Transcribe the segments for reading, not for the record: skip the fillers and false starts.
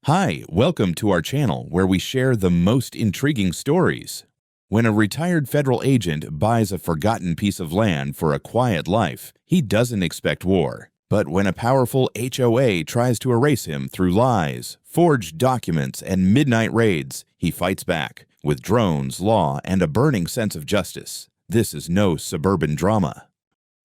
Hi, welcome to our channel where we share the most intriguing stories. When a retired federal agent buys a forgotten piece of land for a quiet life, he doesn't expect war. But when a powerful HOA tries to erase him through lies, forged documents, and midnight raids, he fights back with drones, law, and a burning sense of justice. This is no suburban drama.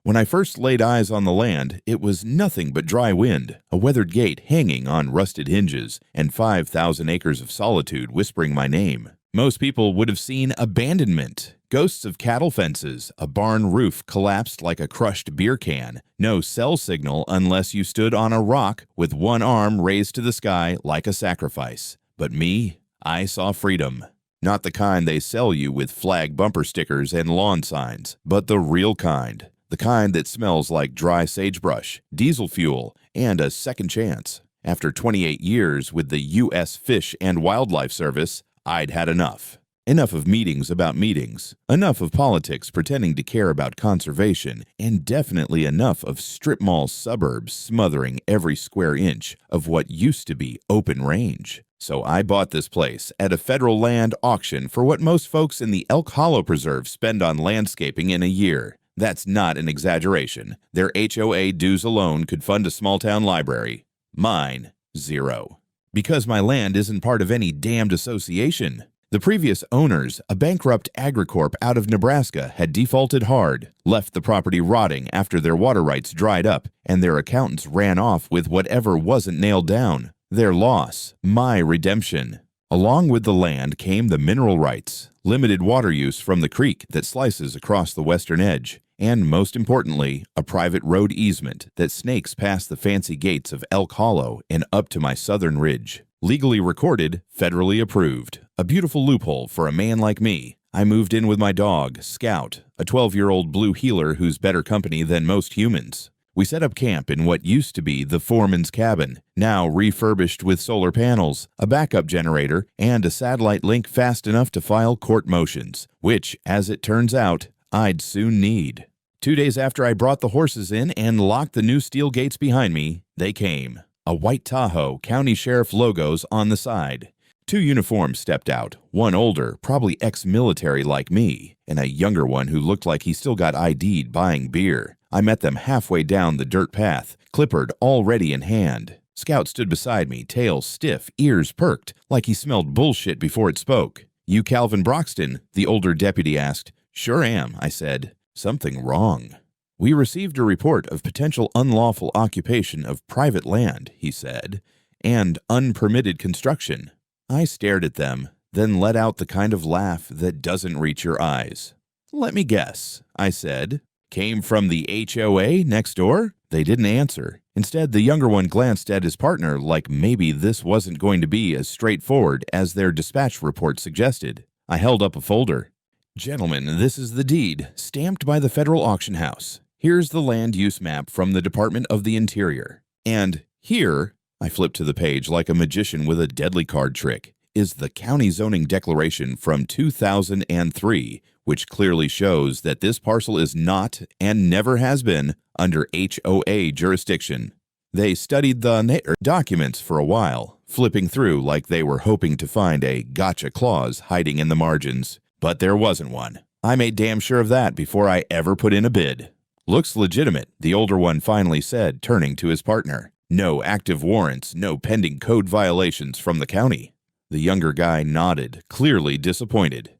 When I first laid eyes on the land, it was nothing but dry wind, a weathered gate hanging on rusted hinges, and 5,000 acres of solitude whispering my name. Most people would have seen abandonment, ghosts of cattle fences, a barn roof collapsed like a crushed beer can, no cell signal unless you stood on a rock with one arm raised to the sky like a sacrifice. But me, I saw freedom. Not the kind they sell you with flag bumper stickers and lawn signs, but the real kind. The kind that smells like dry sagebrush, diesel fuel, and a second chance. After 28 years with the U.S. Fish and Wildlife Service, I'd had enough. Enough of meetings about meetings, enough of politics pretending to care about conservation, and definitely enough of strip mall suburbs smothering every square inch of what used to be open range. So I bought this place at a federal land auction for what most folks in the Elk Hollow Preserve spend on landscaping in a year. That's not an exaggeration. Their HOA dues alone could fund a small-town library. Mine, zero. Because my land isn't part of any damned association. The previous owners, a bankrupt agricorp out of Nebraska, had defaulted hard, left the property rotting after their water rights dried up, and their accountants ran off with whatever wasn't nailed down. Their loss, my redemption. Along with the land came the mineral rights, limited water use from the creek that slices across the western edge, and most importantly, a private road easement that snakes past the fancy gates of Elk Hollow and up to my southern ridge. Legally recorded, federally approved. A beautiful loophole for a man like me. I moved in with my dog, Scout, a 12-year-old blue heeler who's better company than most humans. We set up camp in what used to be the foreman's cabin, now refurbished with solar panels, a backup generator, and a satellite link fast enough to file court motions, which, as it turns out, I'd soon need. 2 days after I brought the horses in and locked the new steel gates behind me, they came. A white Tahoe, county sheriff logos on the side. 2 uniforms stepped out, one older, probably ex-military like me, and a younger one who looked like he still got ID'd buying beer. I met them halfway down the dirt path, clipboard already in hand. Scout stood beside me, tail stiff, ears perked, like he smelled bullshit before it spoke. "You Calvin Broxton?" the older deputy asked. "Sure am," I said. Something wrong. "We received a report of potential unlawful occupation of private land," he said, "and unpermitted construction." I stared at them, then let out the kind of laugh that doesn't reach your eyes. "Let me guess," I said. "Came from the HOA next door?" They didn't answer. Instead, the younger one glanced at his partner like maybe this wasn't going to be as straightforward as their dispatch report suggested. I held up a folder. "Gentlemen, this is the deed, stamped by the federal auction house. Here's the land use map from the Department of the Interior. And here," I flipped to the page like a magician with a deadly card trick, "is the county zoning declaration from 2003, which clearly shows that this parcel is not, and never has been, under HOA jurisdiction." They studied the documents for a while, flipping through like they were hoping to find a gotcha clause hiding in the margins. But there wasn't one. I made damn sure of that before I ever put in a bid. "Looks legitimate," the older one finally said, turning to his partner. "No active warrants, no pending code violations from the county." The younger guy nodded, clearly disappointed.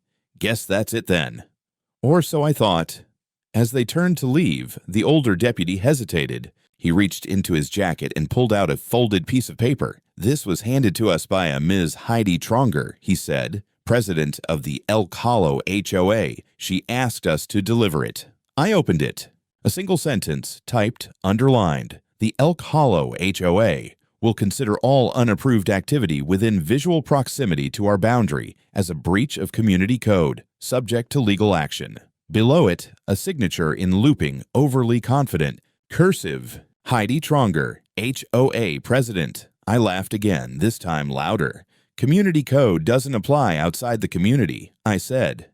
"Guess that's it then." Or so I thought. As they turned to leave, the older deputy hesitated. He reached into his jacket and pulled out a folded piece of paper. "This was handed to us by a Ms. Heidi Tronger," he said, "president of the Elk Hollow HOA. She asked us to deliver it." I opened it. A single sentence, typed, underlined. "The Elk Hollow HOA will consider all unapproved activity within visual proximity to our boundary as a breach of community code, subject to legal action." Below it, a signature in looping, overly confident, cursive, "Heidi Tronger, HOA president." I laughed again, this time louder. "Community code doesn't apply outside the community," I said.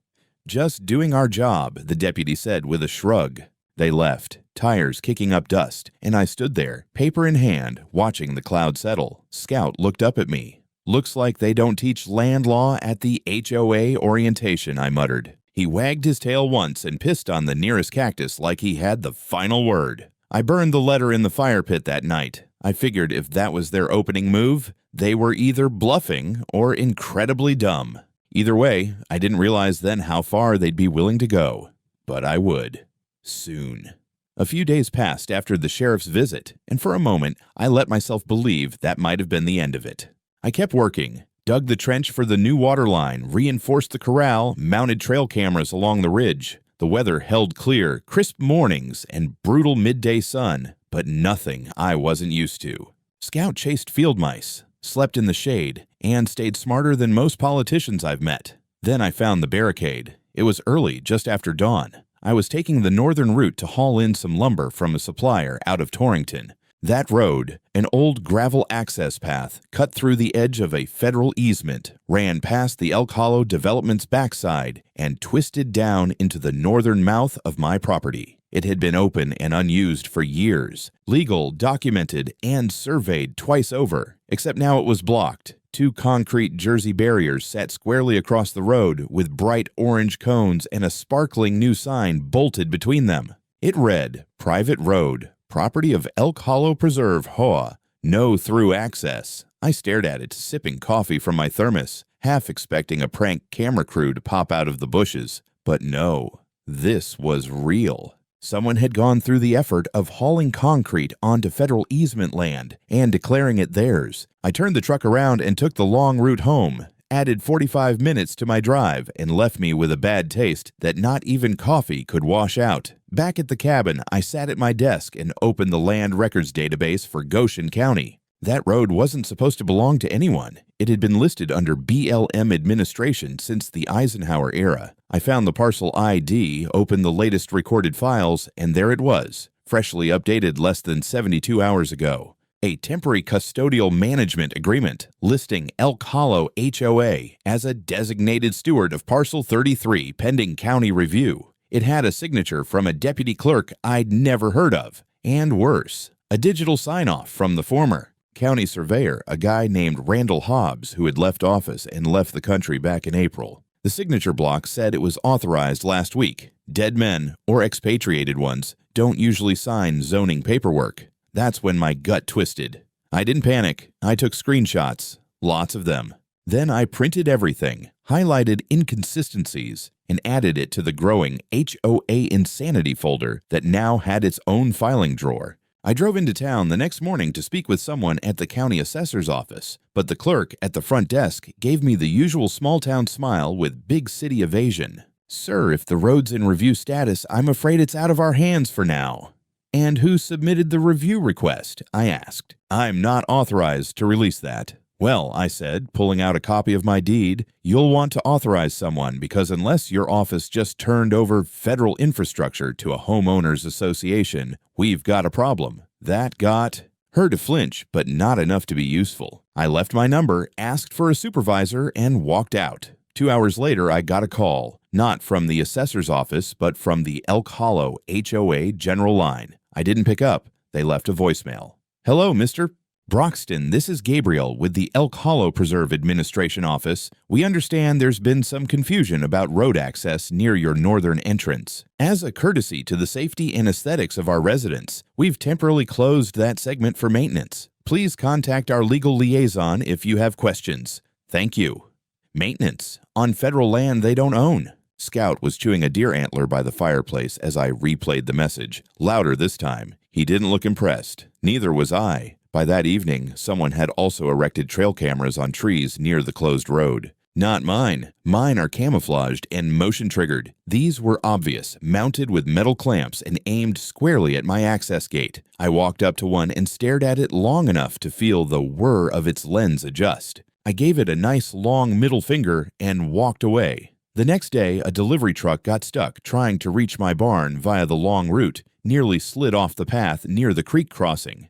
"Just doing our job," the deputy said with a shrug. They left. tires kicking up dust, and I stood there, paper in hand, watching the cloud settle. Scout looked up at me. "Looks like they don't teach land law at the HOA orientation," I muttered. He wagged his tail once and pissed on the nearest cactus like he had the final word. I burned the letter in the fire pit that night. I figured if that was their opening move, they were either bluffing or incredibly dumb. Either way, I didn't realize then how far they'd be willing to go. But I would. Soon. A few days passed after the sheriff's visit, and for a moment, I let myself believe that might have been the end of it. I kept working, dug the trench for the new water line, reinforced the corral, mounted trail cameras along the ridge. The weather held clear, crisp mornings and brutal midday sun, but nothing I wasn't used to. Scout chased field mice, slept in the shade, and stayed smarter than most politicians I've met. Then I found the barricade. It was early, just after dawn. I was taking the northern route to haul in some lumber from a supplier out of Torrington. That road, an old gravel access path cut through the edge of a federal easement, ran past the Elk Hollow development's backside and twisted down into the northern mouth of my property. It had been open and unused for years, legal, documented, and surveyed twice over, except now it was blocked. Two concrete Jersey barriers sat squarely across the road with bright orange cones and a sparkling new sign bolted between them. It read, "Private Road. Property of Elk Hollow Preserve, HOA. No through access." I stared at it, sipping coffee from my thermos, half expecting a prank camera crew to pop out of the bushes. But no, this was real. Someone had gone through the effort of hauling concrete onto federal easement land and declaring it theirs. I turned the truck around and took the long route home, added 45 minutes to my drive, and left me with a bad taste that not even coffee could wash out. Back at the cabin, I sat at my desk and opened the land records database for Goshen County. That road wasn't supposed to belong to anyone. It had been listed under BLM administration since the Eisenhower era. I found the parcel ID, opened the latest recorded files, and there it was, freshly updated less than 72 hours ago. A temporary custodial management agreement listing Elk Hollow HOA as a designated steward of Parcel 33 pending county review. It had a signature from a deputy clerk I'd never heard of. And worse, a digital sign-off from the former county surveyor, a guy named Randall Hobbs, who had left office and left the country back in April. The signature block said it was authorized last week. Dead men, or expatriated ones, don't usually sign zoning paperwork. That's when my gut twisted. I didn't panic. I took screenshots, lots of them. Then I printed everything, highlighted inconsistencies, and added it to the growing HOA Insanity folder that now had its own filing drawer. I drove into town the next morning to speak with someone at the county assessor's office, but the clerk at the front desk gave me the usual small-town smile with big city evasion. "Sir, if the road's in review status, I'm afraid it's out of our hands for now." "And who submitted the review request?" I asked. "I'm not authorized to release that." "Well," I said, pulling out a copy of my deed, "you'll want to authorize someone because unless your office just turned over federal infrastructure to a homeowners association, we've got a problem." That got her to flinch, but not enough to be useful. I left my number, asked for a supervisor, and walked out. 2 hours later, I got a call, not from the assessor's office, but from the Elk Hollow HOA general line. I didn't pick up. They left a voicemail. "Hello, Mr. Broxton, this is Gabriel with the Elk Hollow Preserve Administration Office. We understand there's been some confusion about road access near your northern entrance. As a courtesy to the safety and aesthetics of our residents, we've temporarily closed that segment for maintenance. Please contact our legal liaison if you have questions. Thank you." Maintenance on federal land they don't own. Scout was chewing a deer antler by the fireplace as I replayed the message, louder this time. He didn't look impressed. Neither was I. By that evening, someone had also erected trail cameras on trees near the closed road. Not mine. Mine are camouflaged and motion-triggered. These were obvious, mounted with metal clamps and aimed squarely at my access gate. I walked up to one and stared at it long enough to feel the whir of its lens adjust. I gave it a nice long middle finger and walked away. The next day, a delivery truck got stuck trying to reach my barn via the long route, nearly slid off the path near the creek crossing.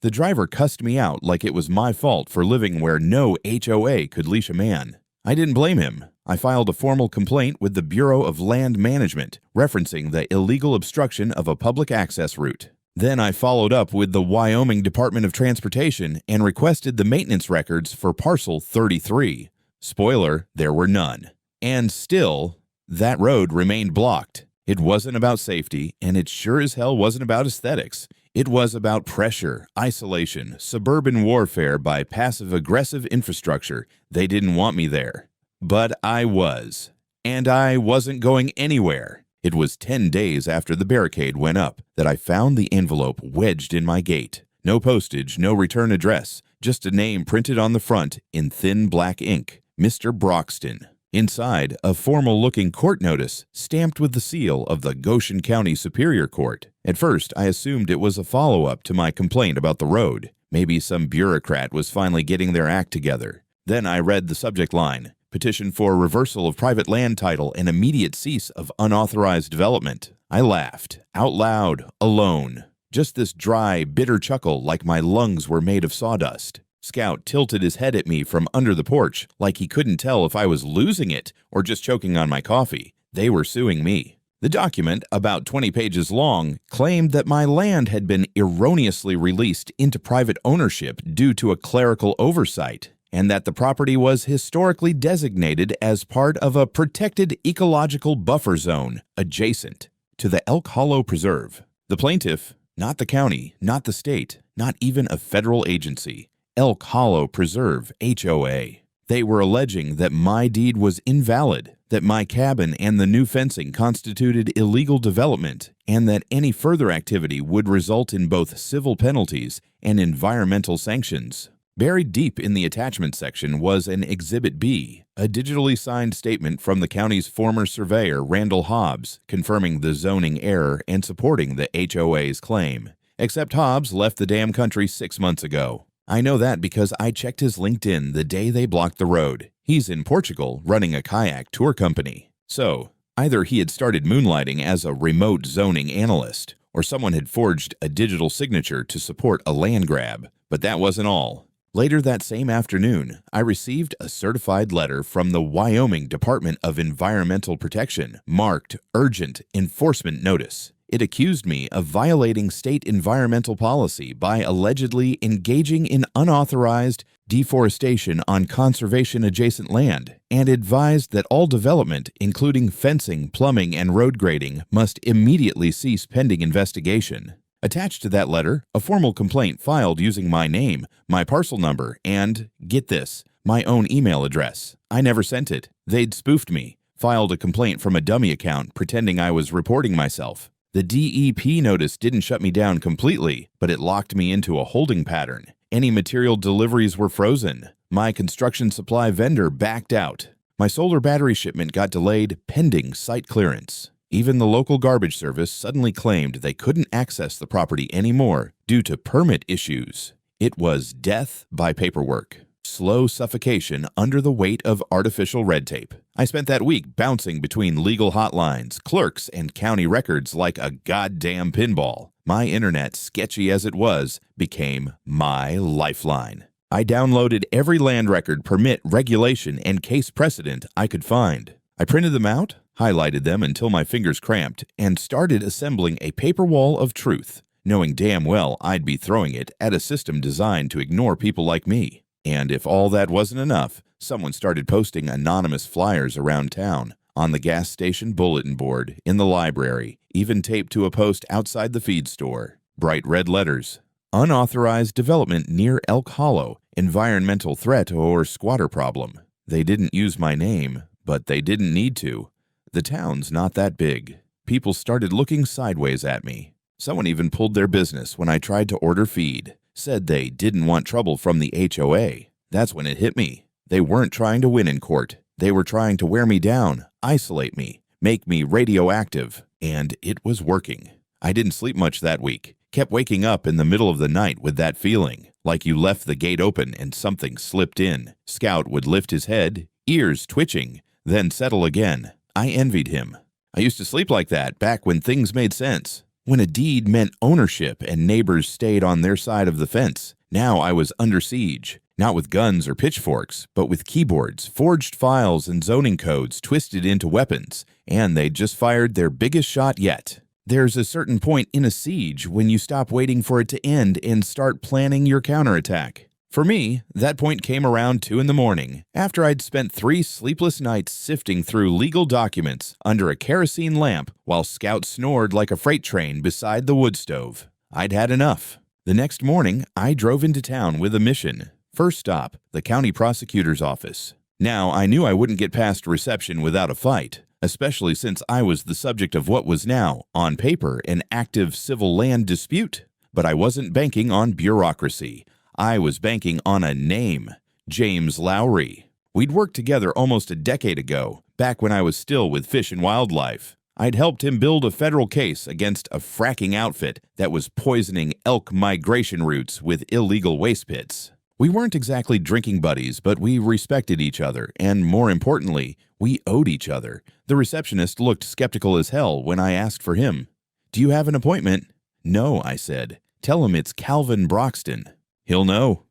The driver cussed me out like it was my fault for living where no HOA could leash a man. I didn't blame him. I filed a formal complaint with the Bureau of Land Management, referencing the illegal obstruction of a public access route. Then I followed up with the Wyoming Department of Transportation and requested the maintenance records for parcel 33. Spoiler, there were none. And still, that road remained blocked. It wasn't about safety, and it sure as hell wasn't about aesthetics. It was about pressure, isolation, suburban warfare by passive-aggressive infrastructure. They didn't want me there. But I was. And I wasn't going anywhere. It was 10 days after the barricade went up that I found the envelope wedged in my gate. No postage, no return address, just a name printed on the front in thin black ink, Mr. Broxton. Inside, a formal-looking court notice stamped with the seal of the Goshen County Superior Court. At first, I assumed it was a follow-up to my complaint about the road. Maybe some bureaucrat was finally getting their act together. Then I read the subject line, "Petition for reversal of private land title and immediate cease of unauthorized development." I laughed, out loud, alone. Just this dry, bitter chuckle like my lungs were made of sawdust. Scout tilted his head at me from under the porch like he couldn't tell if I was losing it or just choking on my coffee. They were suing me. The document, about 20 pages long, claimed that my land had been erroneously released into private ownership due to a clerical oversight, and that the property was historically designated as part of a protected ecological buffer zone adjacent to the Elk Hollow Preserve. The plaintiff, not the county, not the state, not even a federal agency, Elk Hollow Preserve, HOA. They were alleging that my deed was invalid, that my cabin and the new fencing constituted illegal development, and that any further activity would result in both civil penalties and environmental sanctions. Buried deep in the attachment section was an Exhibit B, a digitally signed statement from the county's former surveyor, Randall Hobbs, confirming the zoning error and supporting the HOA's claim. Except Hobbs left the damn country 6 months ago. I know that because I checked his LinkedIn the day they blocked the road. He's in Portugal running a kayak tour company. So, either he had started moonlighting as a remote zoning analyst, or someone had forged a digital signature to support a land grab. But that wasn't all. Later that same afternoon, I received a certified letter from the Wyoming Department of Environmental Protection, marked Urgent Enforcement Notice. It accused me of violating state environmental policy by allegedly engaging in unauthorized deforestation on conservation-adjacent land, and advised that all development, including fencing, plumbing, and road grading, must immediately cease pending investigation. Attached to that letter, a formal complaint filed using my name, my parcel number, and, get this, my own email address. I never sent it. They'd spoofed me, filed a complaint from a dummy account pretending I was reporting myself. The DEP notice didn't shut me down completely, but it locked me into a holding pattern. Any material deliveries were frozen. My construction supply vendor backed out. My solar battery shipment got delayed pending site clearance. Even the local garbage service suddenly claimed they couldn't access the property anymore due to permit issues. It was death by paperwork. Slow suffocation under the weight of artificial red tape. I spent that week bouncing between legal hotlines, clerks, and county records like a goddamn pinball. My internet, sketchy as it was, became my lifeline. I downloaded every land record, permit, regulation, and case precedent I could find. I printed them out, highlighted them until my fingers cramped, and started assembling a paper wall of truth, knowing damn well I'd be throwing it at a system designed to ignore people like me. And if all that wasn't enough, someone started posting anonymous flyers around town, on the gas station bulletin board, in the library, even taped to a post outside the feed store. Bright red letters. Unauthorized development near Elk Hollow, environmental threat or squatter problem. They didn't use my name, but they didn't need to. The town's not that big. People started looking sideways at me. Someone even pulled their business when I tried to order feed. Said they didn't want trouble from the HOA. That's when it hit me. They weren't trying to win in court. They were trying to wear me down, isolate me, make me radioactive. And it was working. I didn't sleep much that week. Kept waking up in the middle of the night with that feeling, like you left the gate open and something slipped in. Scout would lift his head, ears twitching, then settle again. I envied him. I used to sleep like that back when things made sense. When a deed meant ownership and neighbors stayed on their side of the fence. Now I was under siege. Not with guns or pitchforks, but with keyboards, forged files, and zoning codes twisted into weapons, and they'd just fired their biggest shot yet. There's a certain point in a siege when you stop waiting for it to end and start planning your counterattack. For me, that point came around 2 in the morning, after I'd spent 3 sleepless nights sifting through legal documents under a kerosene lamp while Scout snored like a freight train beside the wood stove. I'd had enough. The next morning, I drove into town with a mission. First stop, the county prosecutor's office. Now, I knew I wouldn't get past reception without a fight, especially since I was the subject of what was now, on paper, an active civil land dispute. But I wasn't banking on bureaucracy. I was banking on a name, James Lowry. We'd worked together almost a decade ago, back when I was still with Fish and Wildlife. I'd helped him build a federal case against a fracking outfit that was poisoning elk migration routes with illegal waste pits. We weren't exactly drinking buddies, but we respected each other, and more importantly, we owed each other. The receptionist looked skeptical as hell when I asked for him. "Do you have an appointment?" "No," I said. "Tell him it's Calvin Broxton. He'll know."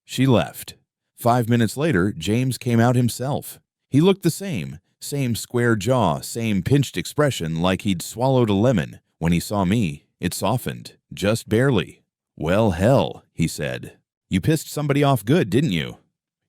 She left. 5 minutes later, James came out himself. He looked the same square jaw, same pinched expression like he'd swallowed a lemon. When he saw me, it softened, just barely. "Well, hell," he said. "You pissed somebody off good, didn't you?"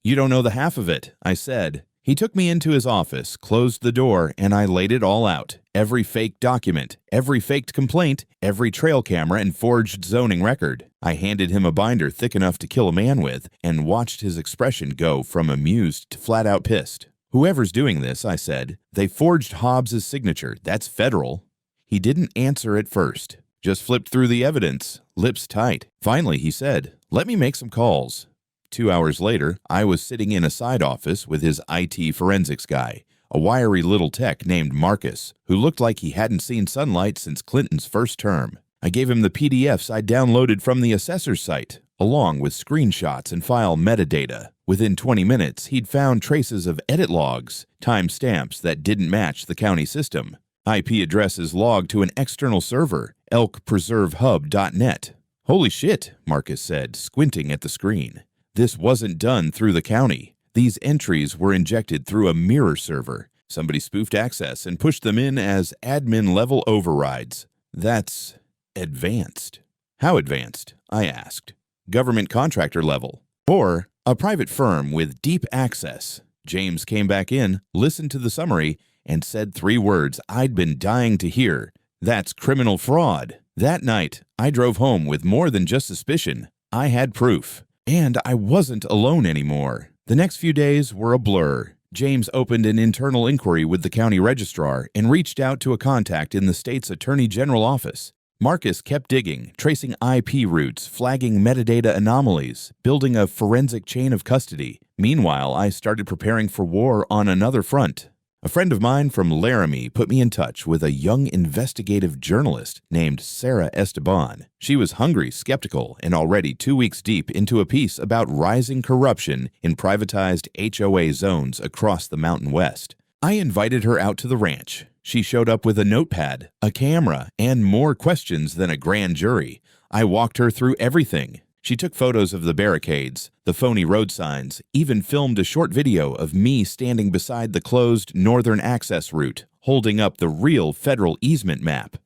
"You don't know the half of it," I said. He took me into his office, closed the door, and I laid it all out. Every fake document, every faked complaint, every trail camera and forged zoning record. I handed him a binder thick enough to kill a man with and watched his expression go from amused to flat-out pissed. "Whoever's doing this," I said, "they forged Hobbs's signature. That's federal." He didn't answer at first. Just flipped through the evidence, lips tight. Finally, he said, "Let me make some calls." 2 hours later, I was sitting in a side office with his IT forensics guy, a wiry little tech named Marcus, who looked like he hadn't seen sunlight since Clinton's first term. I gave him the PDFs I downloaded from the assessor's site, along with screenshots and file metadata. Within 20 minutes, he'd found traces of edit logs, timestamps that didn't match the county system, IP addresses logged to an external server, elkpreservehub.net. "Holy shit," Marcus said, squinting at the screen. "This wasn't done through the county. These entries were injected through a mirror server. Somebody spoofed access and pushed them in as admin-level overrides. That's advanced." "How advanced?" I asked. "Government contractor level. Or a private firm with deep access." James came back in, listened to the summary, and said 3 words I'd been dying to hear. "That's criminal fraud." That night, I drove home with more than just suspicion. I had proof. And I wasn't alone anymore. The next few days were a blur. James opened an internal inquiry with the county registrar and reached out to a contact in the state's attorney general office. Marcus kept digging, tracing IP routes, flagging metadata anomalies, building a forensic chain of custody. Meanwhile, I started preparing for war on another front. A friend of mine from Laramie put me in touch with a young investigative journalist named Sarah Esteban. She was hungry, skeptical, and already 2 weeks deep into a piece about rising corruption in privatized HOA zones across the Mountain West. I invited her out to the ranch. She showed up with a notepad, a camera, and more questions than a grand jury. I walked her through everything. She took photos of the barricades, the phony road signs, even filmed a short video of me standing beside the closed northern access route, holding up the real federal easement map.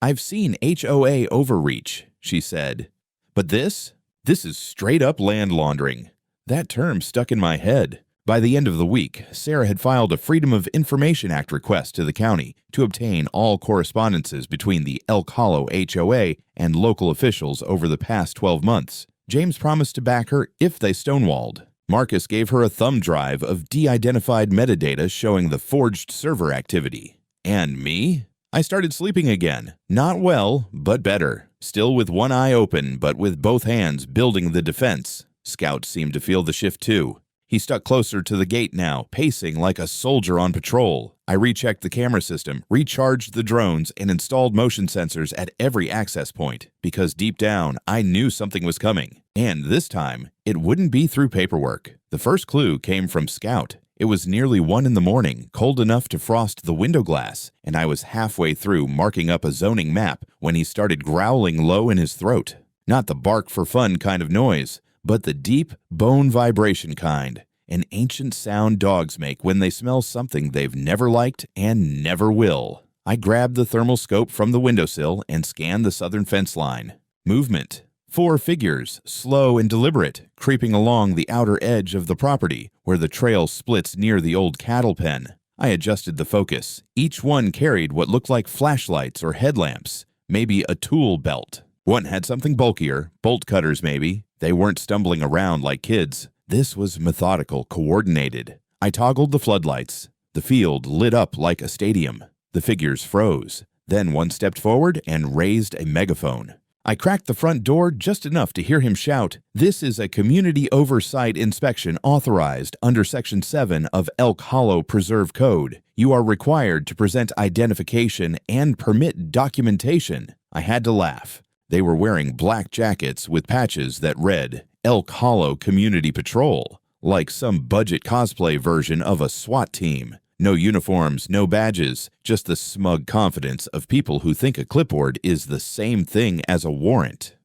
"I've seen HOA overreach," she said. "But this is straight-up land laundering." That term stuck in my head. By the end of the week, Sarah had filed a Freedom of Information Act request to the county to obtain all correspondences between the Elk Hollow HOA and local officials over the past 12 months. James promised to back her if they stonewalled. Marcus gave her a thumb drive of de-identified metadata showing the forged server activity. And me? I started sleeping again. Not well, but better. Still with one eye open, but with both hands building the defense. Scout seemed to feel the shift too. He stuck closer to the gate now, pacing like a soldier on patrol. I rechecked the camera system, recharged the drones, and installed motion sensors at every access point, because deep down, I knew something was coming. And this time, it wouldn't be through paperwork. The first clue came from Scout. It was nearly 1 in the morning, cold enough to frost the window glass, and I was halfway through marking up a zoning map when he started growling low in his throat. Not the bark for fun kind of noise, but the deep, bone vibration kind, an ancient sound dogs make when they smell something they've never liked and never will. I grabbed the thermal scope from the windowsill and scanned the southern fence line. Movement. 4 figures, slow and deliberate, creeping along the outer edge of the property, where the trail splits near the old cattle pen. I adjusted the focus. Each one carried what looked like flashlights or headlamps, maybe a tool belt. One had something bulkier, bolt cutters maybe. They weren't stumbling around like kids. This was methodical, coordinated. I toggled the floodlights. The field lit up like a stadium. The figures froze. Then one stepped forward and raised a megaphone. I cracked the front door just enough to hear him shout, "This is a community oversight inspection authorized under Section 7 of Elk Hollow Preserve Code. You are required to present identification and permit documentation." I had to laugh. They were wearing black jackets with patches that read, "Elk Hollow Community Patrol," like some budget cosplay version of a SWAT team. No uniforms, no badges, just the smug confidence of people who think a clipboard is the same thing as a warrant.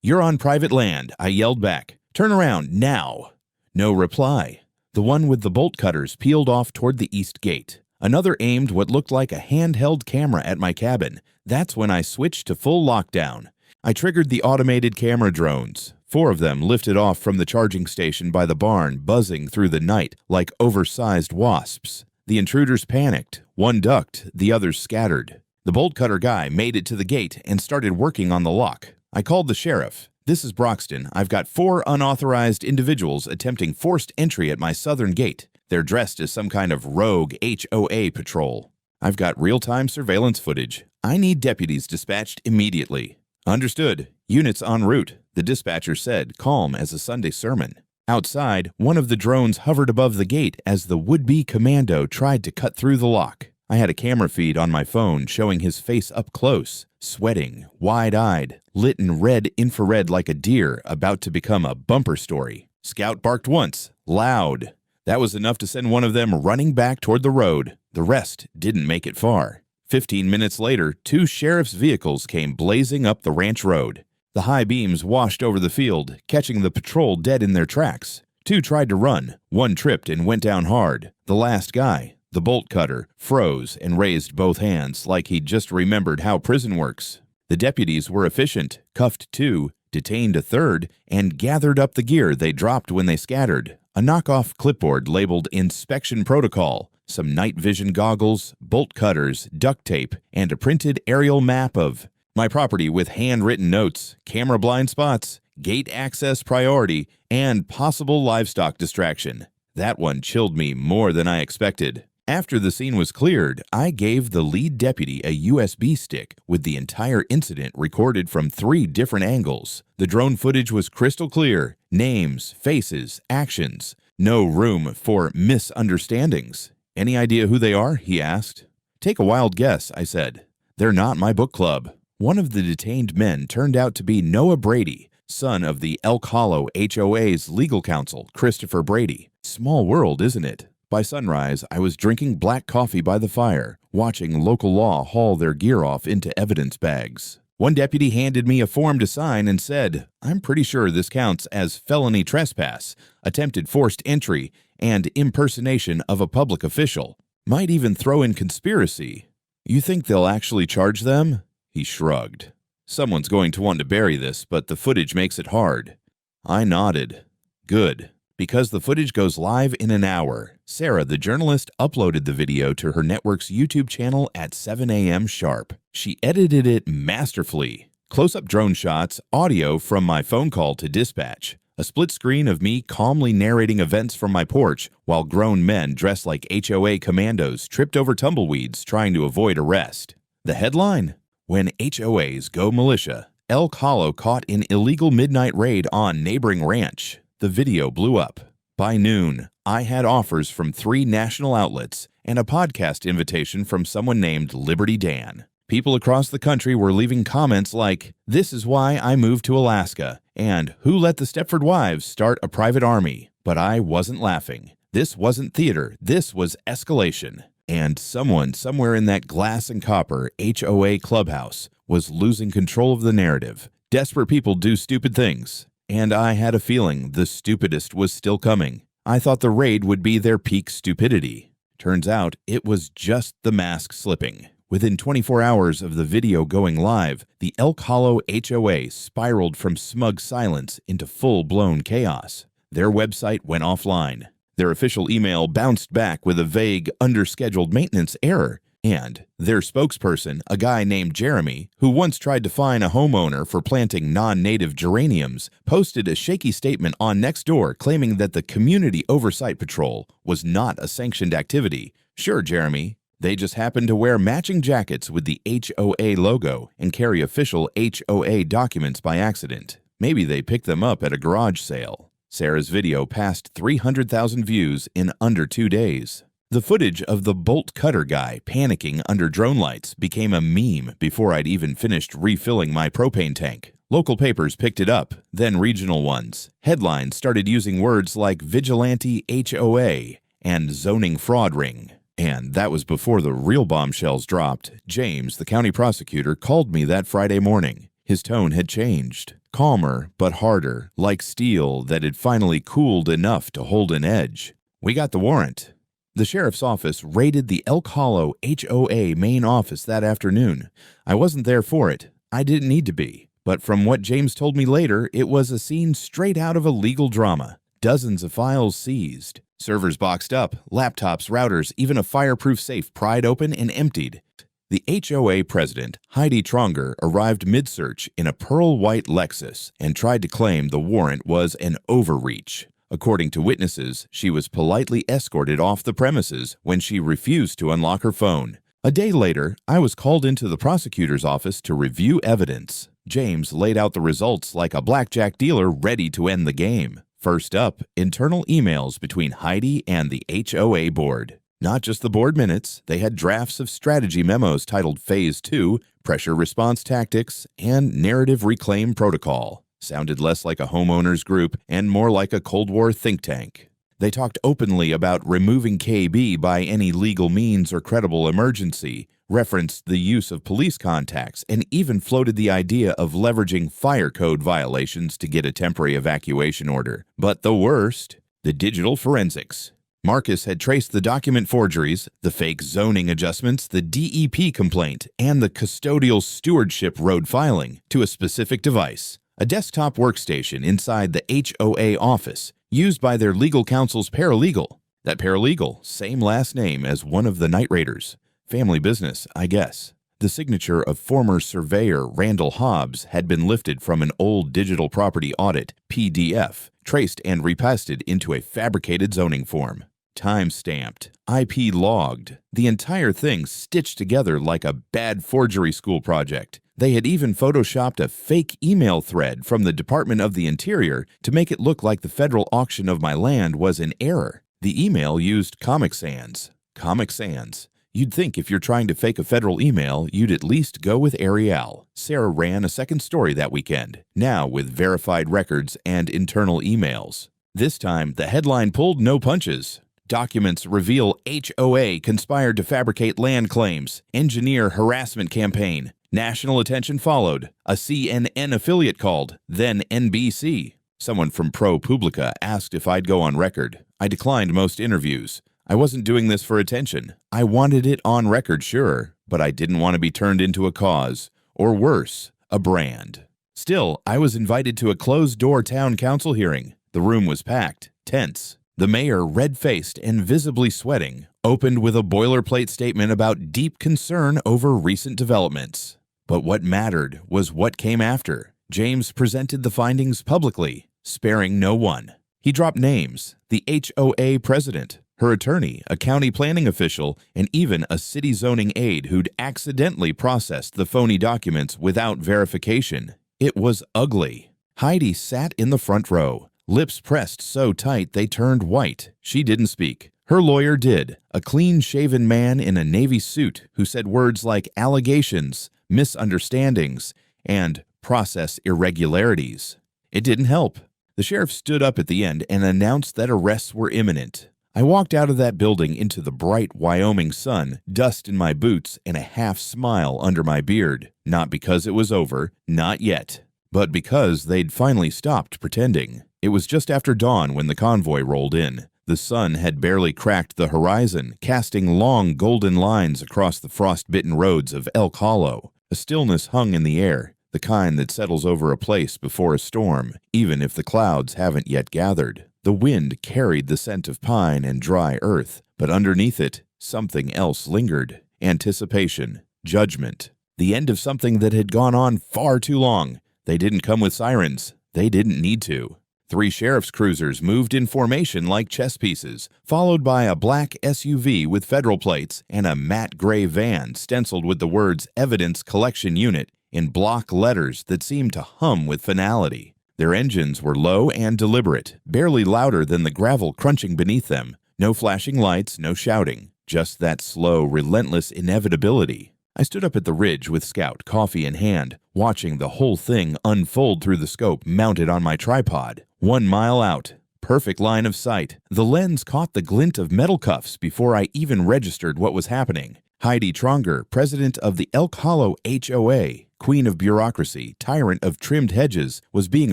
"You're on private land," I yelled back. "Turn around, now." No reply. The one with the bolt cutters peeled off toward the east gate. Another aimed what looked like a handheld camera at my cabin. That's when I switched to full lockdown. I triggered the automated camera drones. 4 of them lifted off from the charging station by the barn, buzzing through the night like oversized wasps. The intruders panicked. One ducked, the others scattered. The bolt cutter guy made it to the gate and started working on the lock. I called the sheriff. "This is Broxton. I've got 4 unauthorized individuals attempting forced entry at my southern gate. They're dressed as some kind of rogue HOA patrol. I've got real-time surveillance footage. I need deputies dispatched immediately." "Understood. Units en route," the dispatcher said, calm as a Sunday sermon. Outside, one of the drones hovered above the gate as the would-be commando tried to cut through the lock. I had a camera feed on my phone showing his face up close, sweating, wide-eyed, lit in red infrared like a deer about to become a bumper story. Scout barked once, loud. That was enough to send one of them running back toward the road. The rest didn't make it far. 15 minutes later, 2 sheriff's vehicles came blazing up the ranch road. The high beams washed over the field, catching the patrol dead in their tracks. 2 tried to run. 1 tripped and went down hard. The last guy, the bolt cutter, froze and raised both hands like he'd just remembered how prison works. The deputies were efficient, cuffed 2, detained a 3rd, and gathered up the gear they dropped when they scattered. A knockoff clipboard labeled Inspection Protocol, some night vision goggles, bolt cutters, duct tape, and a printed aerial map of my property with handwritten notes, camera blind spots, gate access priority, and possible livestock distraction. That one chilled me more than I expected. After the scene was cleared, I gave the lead deputy a USB stick with the entire incident recorded from 3 different angles. The drone footage was crystal clear. Names, faces, actions. No room for misunderstandings. "Any idea who they are?" he asked. "Take a wild guess," I said. "They're not my book club." One of the detained men turned out to be Noah Brady, son of the Elk Hollow HOA's legal counsel, Christopher Brady. Small world, isn't it? By sunrise, I was drinking black coffee by the fire, watching local law haul their gear off into evidence bags. One deputy handed me a form to sign and said, "I'm pretty sure this counts as felony trespass, attempted forced entry, and impersonation of a public official. Might even throw in conspiracy. You think they'll actually charge them?" He shrugged. "Someone's going to want to bury this, but the footage makes it hard." I nodded. "Good. Because the footage goes live in an hour." Sarah, the journalist, uploaded the video to her network's YouTube channel at 7 a.m. sharp. She edited it masterfully. Close-up drone shots, audio from my phone call to dispatch, a split screen of me calmly narrating events from my porch while grown men dressed like HOA commandos tripped over tumbleweeds trying to avoid arrest. The headline? When HOAs go militia, Elk Hollow caught in illegal midnight raid on neighboring ranch. The video blew up. By noon, I had offers from 3 national outlets and a podcast invitation from someone named Liberty Dan. People across the country were leaving comments like, "This is why I moved to Alaska," and "Who let the Stepford Wives start a private army?" But I wasn't laughing. This wasn't theater. This was escalation. And someone somewhere in that glass and copper HOA clubhouse was losing control of the narrative. Desperate people do stupid things. and I had a feeling the stupidest was still coming. I thought the raid would be their peak stupidity. Turns out it was just the mask slipping. Within 24 hours of the video going live, the Elk Hollow HOA spiraled from smug silence into full-blown chaos. Their website went offline. Their official email bounced back with a vague, underscheduled maintenance error. And their spokesperson, a guy named Jeremy, who once tried to fine a homeowner for planting non-native geraniums, posted a shaky statement on Nextdoor claiming that the Community Oversight Patrol was not a sanctioned activity. Sure, Jeremy. They just happened to wear matching jackets with the HOA logo and carry official HOA documents by accident. Maybe they picked them up at a garage sale. Sarah's video passed 300,000 views in under 2 days. The footage of the bolt cutter guy panicking under drone lights became a meme before I'd even finished refilling my propane tank. Local papers picked it up, then regional ones. Headlines started using words like vigilante HOA and zoning fraud ring. And that was before the real bombshells dropped. James, the county prosecutor, called me that Friday morning. His tone had changed. Calmer, but harder, like steel that had finally cooled enough to hold an edge. We got the warrant. The sheriff's office raided the Elk Hollow HOA main office that afternoon. I wasn't there for it. I didn't need to be. But from what James told me later, it was a scene straight out of a legal drama. Dozens of files seized. Servers boxed up, laptops, routers, even a fireproof safe pried open and emptied. The HOA president, Heidi Tronger, arrived mid-search in a pearl white Lexus and tried to claim the warrant was an overreach. According to witnesses, she was politely escorted off the premises when she refused to unlock her phone. A day later, I was called into the prosecutor's office to review evidence. James laid out the results like a blackjack dealer ready to end the game. First up, internal emails between Heidi and the HOA board. Not just the board minutes, they had drafts of strategy memos titled Phase 2, Pressure Response Tactics, and Narrative Reclaim Protocol. Sounded less like a homeowners group and more like a Cold War think tank. They talked openly about removing KB by any legal means or credible emergency, referenced the use of police contacts, and even floated the idea of leveraging fire code violations to get a temporary evacuation order. But the worst, the digital forensics. Marcus had traced the document forgeries, the fake zoning adjustments, the DEP complaint, and the custodial stewardship road filing to a specific device. A desktop workstation inside the HOA office, used by their legal counsel's paralegal. That paralegal, same last name as one of the night raiders. Family business, I guess. The signature of former surveyor Randall Hobbs had been lifted from an old digital property audit, PDF, traced and repasted into a fabricated zoning form. Time-stamped, IP logged, the entire thing stitched together like a bad forgery school project. They had even photoshopped a fake email thread from the Department of the Interior to make it look like the federal auction of my land was in error. The email used Comic Sans. Comic Sans. You'd think if you're trying to fake a federal email, you'd at least go with Arial. Sarah ran a second story that weekend, now with verified records and internal emails. This time, the headline pulled no punches. Documents reveal HOA conspired to fabricate land claims, engineer harassment campaign. National attention followed. A CNN affiliate called, then NBC. Someone from ProPublica asked if I'd go on record. I declined most interviews. I wasn't doing this for attention. I wanted it on record, sure, but I didn't want to be turned into a cause, or worse, a brand. Still, I was invited to a closed-door town council hearing. The room was packed, tense. The mayor, red-faced and visibly sweating, opened with a boilerplate statement about deep concern over recent developments. But what mattered was what came after. James presented the findings publicly, sparing no one. He dropped names, the HOA president, her attorney, a county planning official, and even a city zoning aide who'd accidentally processed the phony documents without verification. It was ugly. Heidi sat in the front row, lips pressed so tight they turned white. She didn't speak. Her lawyer did, a clean-shaven man in a navy suit who said words like allegations, misunderstandings, and process irregularities. It didn't help. The sheriff stood up at the end and announced that arrests were imminent. I walked out of that building into the bright Wyoming sun, dust in my boots, and a half smile under my beard. Not because it was over, not yet. But because they'd finally stopped pretending, it was just after dawn when the convoy rolled in. The sun had barely cracked the horizon, casting long golden lines across the frost-bitten roads of Elk Hollow. A stillness hung in the air, the kind that settles over a place before a storm, even if the clouds haven't yet gathered. The wind carried the scent of pine and dry earth, but underneath it, something else lingered. Anticipation, judgment, the end of something that had gone on far too long. They didn't come with sirens. They didn't need to. 3 sheriff's cruisers moved in formation like chess pieces, followed by a black SUV with federal plates and a matte gray van stenciled with the words Evidence Collection Unit in block letters that seemed to hum with finality. Their engines were low and deliberate, barely louder than the gravel crunching beneath them. No flashing lights, no shouting, just that slow, relentless inevitability. I stood up at the ridge with Scout, coffee in hand, watching the whole thing unfold through the scope mounted on my tripod. 1 mile out, perfect line of sight. The lens caught the glint of metal cuffs before I even registered what was happening. Heidi Tronger, president of the Elk Hollow HOA, queen of bureaucracy, tyrant of trimmed hedges, was being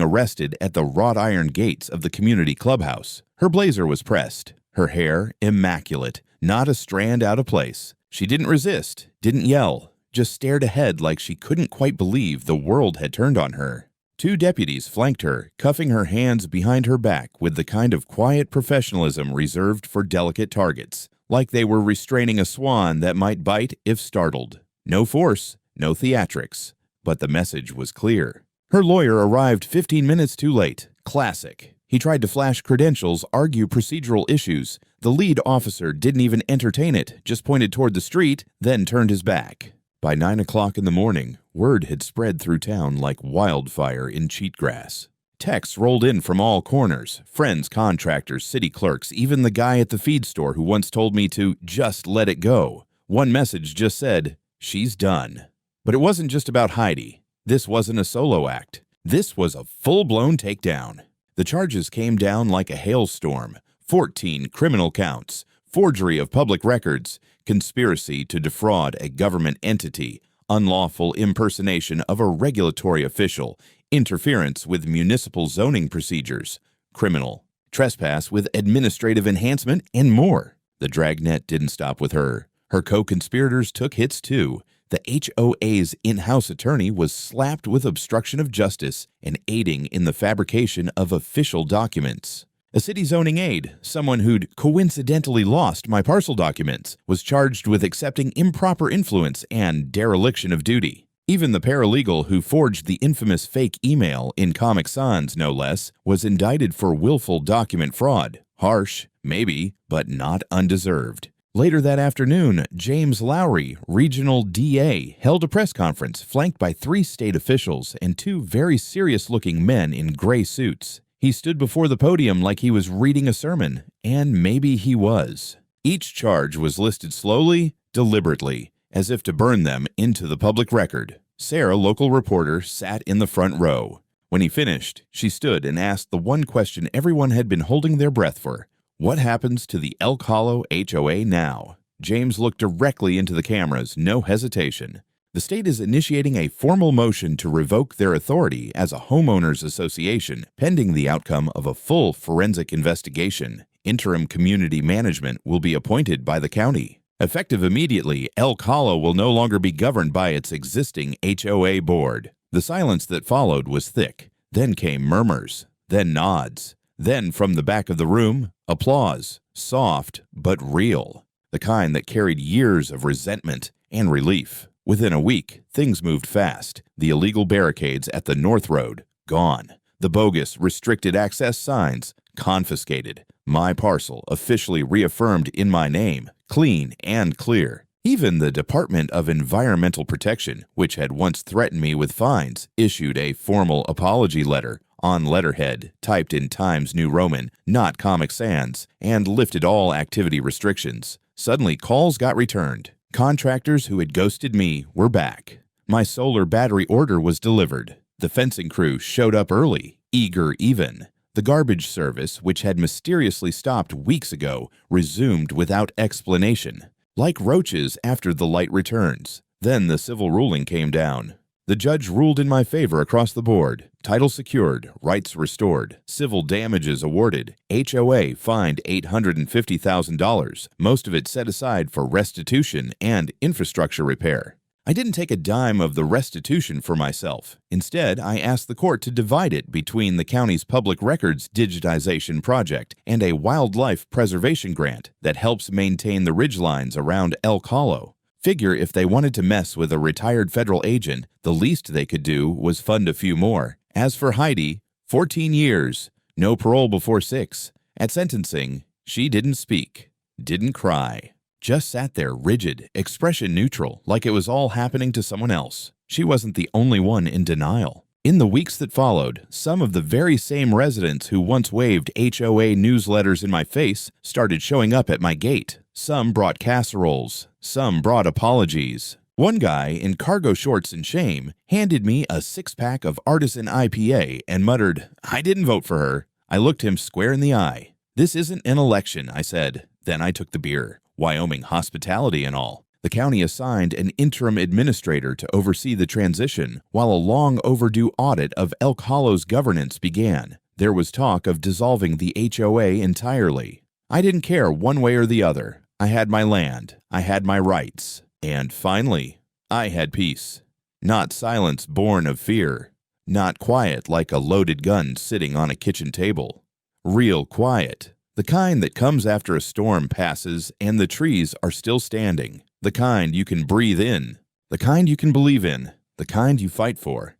arrested at the wrought iron gates of the community clubhouse. Her blazer was pressed, her hair immaculate, not a strand out of place. She didn't resist, didn't yell, just stared ahead like she couldn't quite believe the world had turned on her. 2 deputies flanked her, cuffing her hands behind her back with the kind of quiet professionalism reserved for delicate targets, like they were restraining a swan that might bite if startled. No force, no theatrics, but the message was clear. Her lawyer arrived 15 minutes too late. Classic. He tried to flash credentials, argue procedural issues. The lead officer didn't even entertain it, just pointed toward the street, then turned his back. By 9 o'clock in the morning, word had spread through town like wildfire in cheatgrass. Texts rolled in from all corners, friends, contractors, city clerks, even the guy at the feed store who once told me to just let it go. One message just said, "She's done." But it wasn't just about Heidi. This wasn't a solo act. This was a full-blown takedown. The charges came down like a hailstorm. 14 criminal counts, forgery of public records, conspiracy to defraud a government entity, unlawful impersonation of a regulatory official, interference with municipal zoning procedures, criminal, trespass with administrative enhancement, and more. The dragnet didn't stop with her. Her co-conspirators took hits too. The HOA's in-house attorney was slapped with obstruction of justice and aiding in the fabrication of official documents. A city zoning aide, someone who'd coincidentally lost my parcel documents, was charged with accepting improper influence and dereliction of duty. Even the paralegal who forged the infamous fake email in Comic Sans, no less, was indicted for willful document fraud. Harsh, maybe, but not undeserved. Later that afternoon, James Lowry, regional DA, held a press conference flanked by 3 state officials and 2 very serious-looking men in gray suits. He stood before the podium like he was reading a sermon, and maybe he was. Each charge was listed slowly, deliberately, as if to burn them into the public record. Sarah, local reporter, sat in the front row. When he finished, she stood and asked the one question everyone had been holding their breath for. What happens to the Elk Hollow HOA now? James looked directly into the cameras, no hesitation. The state is initiating a formal motion to revoke their authority as a homeowners association, pending the outcome of a full forensic investigation. Interim community management will be appointed by the county. Effective immediately, Elk Hollow will no longer be governed by its existing HOA board. The silence that followed was thick. Then came murmurs, then nods. Then, from the back of the room, applause, soft but real, the kind that carried years of resentment and relief. Within a week, things moved fast. The illegal barricades at the North Road, gone. The bogus restricted access signs, confiscated. My parcel officially reaffirmed in my name, clean and clear. Even the Department of Environmental Protection, which had once threatened me with fines, issued a formal apology letter on letterhead, typed in Times New Roman, not Comic Sans, and lifted all activity restrictions. Suddenly, calls got returned. Contractors who had ghosted me were back. My solar battery order was delivered. The fencing crew showed up early, eager even. The garbage service, which had mysteriously stopped weeks ago, resumed without explanation. Like roaches after the light returns. Then the civil ruling came down. The judge ruled in my favor across the board. Title secured, rights restored, civil damages awarded, HOA fined $850,000, most of it set aside for restitution and infrastructure repair. I didn't take a dime of the restitution for myself. Instead, I asked the court to divide it between the county's public records digitization project and a wildlife preservation grant that helps maintain the ridgelines around Elk Hollow. Figure if they wanted to mess with a retired federal agent, the least they could do was fund a few more. As for Heidi, 14 years, no parole before 6. At sentencing, she didn't speak, didn't cry. Just sat there rigid, expression neutral, like it was all happening to someone else. She wasn't the only one in denial. In the weeks that followed, some of the very same residents who once waved HOA newsletters in my face started showing up at my gate. Some brought casseroles, some brought apologies. One guy, in cargo shorts and shame, handed me a 6-pack of Artisan IPA and muttered, "I didn't vote for her." I looked him square in the eye. "This isn't an election," I said. Then I took the beer. Wyoming hospitality and all. The county assigned an interim administrator to oversee the transition, while a long overdue audit of Elk Hollow's governance began. There was talk of dissolving the HOA entirely. I didn't care one way or the other. I had my land. I had my rights. And finally, I had peace. Not silence born of fear. Not quiet like a loaded gun sitting on a kitchen table. Real quiet. The kind that comes after a storm passes and the trees are still standing. The kind you can breathe in. The kind you can believe in. The kind you fight for.